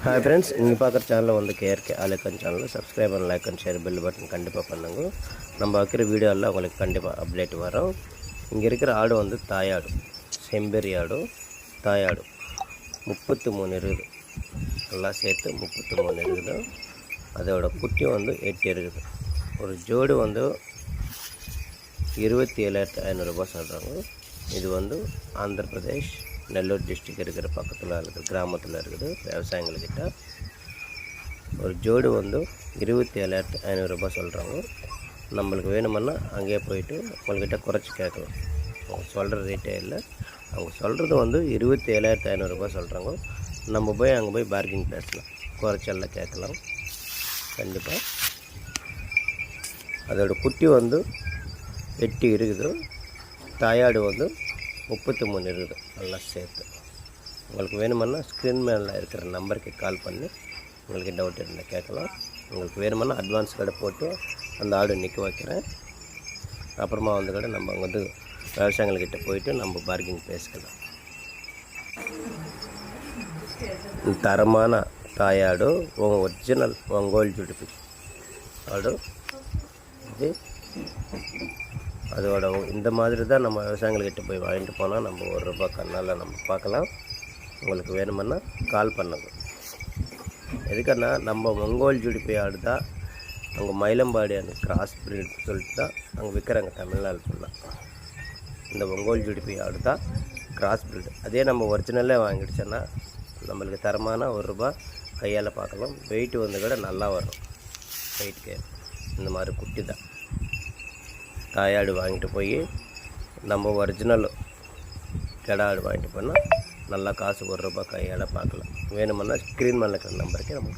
Hi friends, நீங்கள் பார்க்குற சேனலில் வந்து கேஆர்கே ஆலக்கன் சேனலில் subscribe and like and share bell button கண்டிப்பாக பண்ணுங்க. நம்ம வைக்கிற வீடியோவில் உங்களுக்கு கண்டிப்பாக அப்டேட் வரும். இங்கே இருக்கிற ஆடு வந்து தாயாடு, செம்பெரி ஆடு தாயாடு 33 இருக்குது. எல்லாம் சேர்த்து 33 இருக்குது. அதோட குட்டி வந்து 8 இருக்குது. ஒரு ஜோடு வந்து 27,500 ரூபாய் சொல்கிறாங்க. இது வந்து ஆந்திர பிரதேஷ் நெல்லூர் டிஸ்ட்ரிக்ட் இருக்கிற பக்கத்தில் இருக்கிற கிராமத்தில் இருக்குது விவசாயிங்கள்கிட்ட. ஒரு ஜோடு வந்து 27,500 ரூபாய் சொல்கிறாங்க. நம்மளுக்கு வேணுமென்னா அங்கேயே போயிட்டு உங்கள்கிட்ட குறைச்சி கேட்கலாம். அவங்க சொல்கிற ரேட்டே இல்லை, அவங்க சொல்கிறது வந்து 27,500 ரூபாய் சொல்கிறாங்க. நம்ம போய் அங்கே போய் பார்கிங் பேசலாம், குறைச்செல்லாம் கேட்கலாம் கண்டிப்பாக. அதோட குட்டி வந்து 8 இருக்குது. தாயாடு வந்து 33 இருக்குது. நல்லா சேர்த்து உங்களுக்கு வேணுமென்னா ஸ்க்ரீன் மேலே இருக்கிற நம்பருக்கு கால் பண்ணி உங்களுக்கு டவுட் இருந்தால் கேட்கலாம். உங்களுக்கு வேணுமென்னா அட்வான்ஸ் கடை போட்டு அந்த ஆடு நிற்க வைக்கிறேன். அப்புறமா வந்து கூட நம்ம அங்கே வந்து விவசாயிகள்கிட்ட போயிட்டு நம்ம பார்கிங் பேசிக்கலாம். தரமான தாயாடு ஒரிஜினல் ஒங்கோல் ஜுடிப்பி ஆடு இது. அதோட இந்த மாதிரி தான் நம்ம விவசாயிகள்கிட்ட போய் வாங்கிட்டு போனால் நம்ம ₹1 கண்ணால் நம்ம பார்க்கலாம். உங்களுக்கு வேணுமென்னா கால் பண்ணுங்க. எதுக்குன்னா நம்ம ஒங்கோல் ஜுடிப்பி ஆடு தான் அங்கே மயிலம்பாடி அந்த கிராஸ் பிரீட் சொல்லிட்டு தான் அங்கே விற்கிறாங்க தமிழ்நாடு ஃபுல்லாக. இந்த ஒங்கோல் ஜுடிப்பி ஆடு தான் கிராஸ் பிரீடு. அதே நம்ம ஒரிஜினலே வாங்கிடுச்சோன்னா நம்மளுக்கு தரமான ₹1 கையால் பார்க்கலாம். வெயிட் வந்து கூட நல்லா வரும். வெயிட்க்கு இந்த மாதிரி குட்டி தான் தாயாடு வாங்கிட்டு போய் நம்ம ஒரிஜினல் கெடா ஆடு வாங்கிட்டு போனால் நல்லா காசு ₹1 கையால் பார்க்கலாம். வேணுமென்னா ஸ்க்ரீன் மேலே இருக்கிற நம்பருக்கு நம்ம